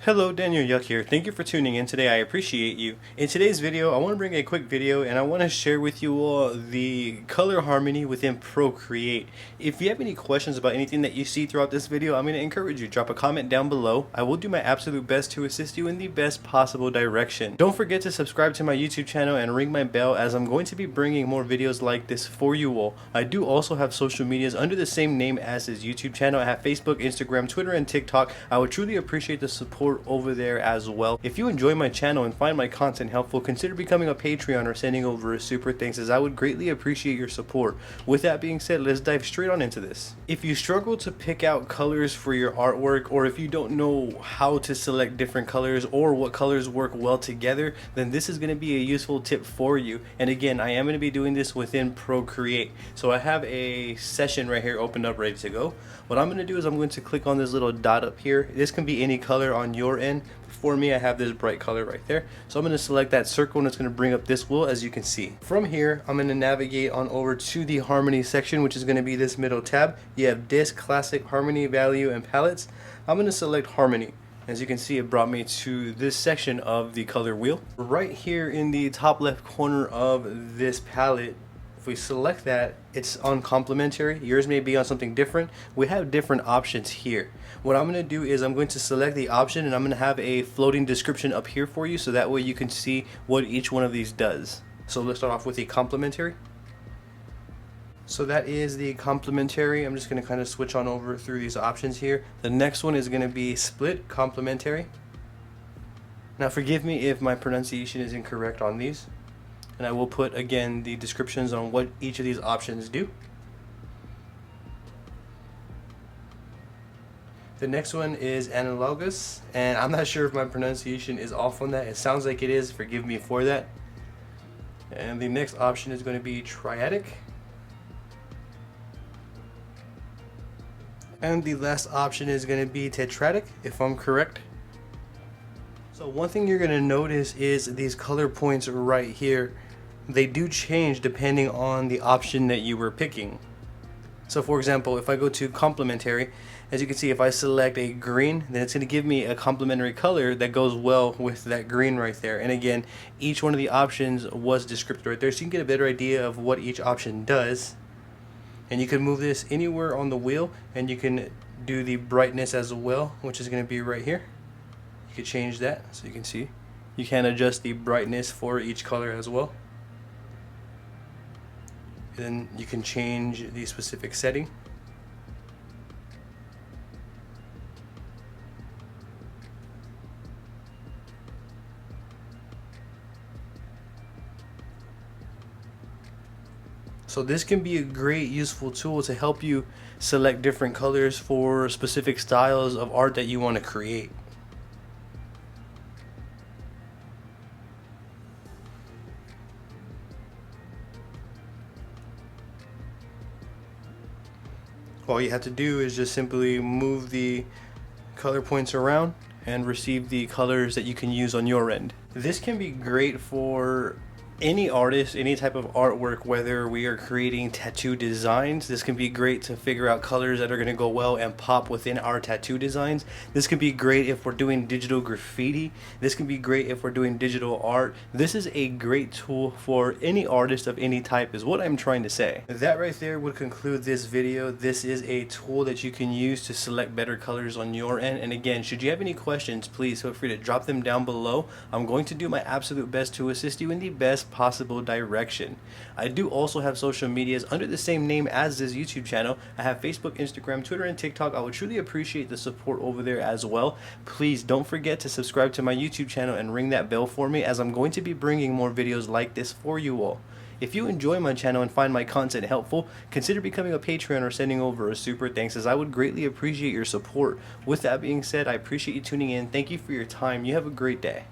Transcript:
Hello, Daniel Yuck here. Thank you for tuning in today. I appreciate you. In today's video, I want to bring a quick video and I want to share with you all the color harmony within Procreate. If you have any questions about anything that you see throughout this video, I'm going to encourage you. Drop a comment down below. I will do my absolute best to assist you in the best possible direction. Don't forget to subscribe to my YouTube channel and ring my bell as I'm going to be bringing more videos like this for you all. I do also have social medias under the same name as this YouTube channel. I have Facebook, Instagram, Twitter, and TikTok. I would truly appreciate the support over there as well. If you enjoy my channel and find my content helpful, consider becoming a Patreon or sending over a super thanks, as I would greatly appreciate your support. With that being said, let's dive straight on into this. If you struggle to pick out colors for your artwork, or if you don't know how to select different colors or what colors work well together, then this is going to be a useful tip for you. And again, I am going to be doing this within Procreate. So I have a session right here opened up, ready to go. What I'm going to do is I'm going to click on this little dot up here. This can be any color on your end. For me, I have this bright color right there. So I'm going to select that circle and it's going to bring up this wheel, as you can see. From here, I'm going to navigate on over to the harmony section, which is going to be this middle tab. You have disc, classic, harmony, value, and palettes. I'm going to select harmony. As you can see, it brought me to this section of the color wheel. Right here in the top left corner of this palette, if we select that, it's on complementary. Yours may be on something different. We have different options here. What I'm going to do is I'm going to select the option and I'm going to have a floating description up here for you, so that way you can see what each one of these does. So let's start off with the complementary. So that is the complementary. I'm just going to kind of switch on over through these options here. The next one is going to be split complementary. Now forgive me if my pronunciation is incorrect on these. And I will put again the descriptions on what each of these options do. The next one is analogous, and I'm not sure if my pronunciation is off on that. It sounds like it is. Forgive me for that. And the next option is going to be triadic. And the last option is going to be tetradic, if I'm correct. So one thing you're going to notice is these color points right here. They do change depending on the option that you were picking. So for example, if I go to complementary, as you can see, if I select a green, then it's going to give me a complementary color that goes well with that green right there. And again, each one of the options was described right there, so you can get a better idea of what each option does. And you can move this anywhere on the wheel, and you can do the brightness as well, which is going to be right here. You can change that, so you can see. You can adjust the brightness for each color as well. And then you can change the specific setting. So this can be a great useful tool to help you select different colors for specific styles of art that you want to create. All you have to do is just simply move the color points around and receive the colors that you can use on your end. This can be great for any artist, any type of artwork, whether we are creating tattoo designs. This can be great to figure out colors that are going to go well and pop within our tattoo designs. This can be great if we're doing digital graffiti. This can be great if we're doing digital art. This is a great tool for any artist of any type, is what I'm trying to say. That right there would conclude this video. This is a tool that you can use to select better colors on your end. And again, should you have any questions, please feel free to drop them down below. I'm going to do my absolute best to assist you in the best possible direction. I do also have social medias under the same name as this YouTube channel. I have Facebook, Instagram, Twitter, and TikTok. I would truly appreciate the support over there as well. Please don't forget to subscribe to my YouTube channel and ring that bell for me, as I'm going to be bringing more videos like this for you all. If you enjoy my channel and find my content helpful, consider becoming a Patreon or sending over a super thanks, as I would greatly appreciate your support. With that being said, I appreciate you tuning in. Thank you for your time. You have a great day.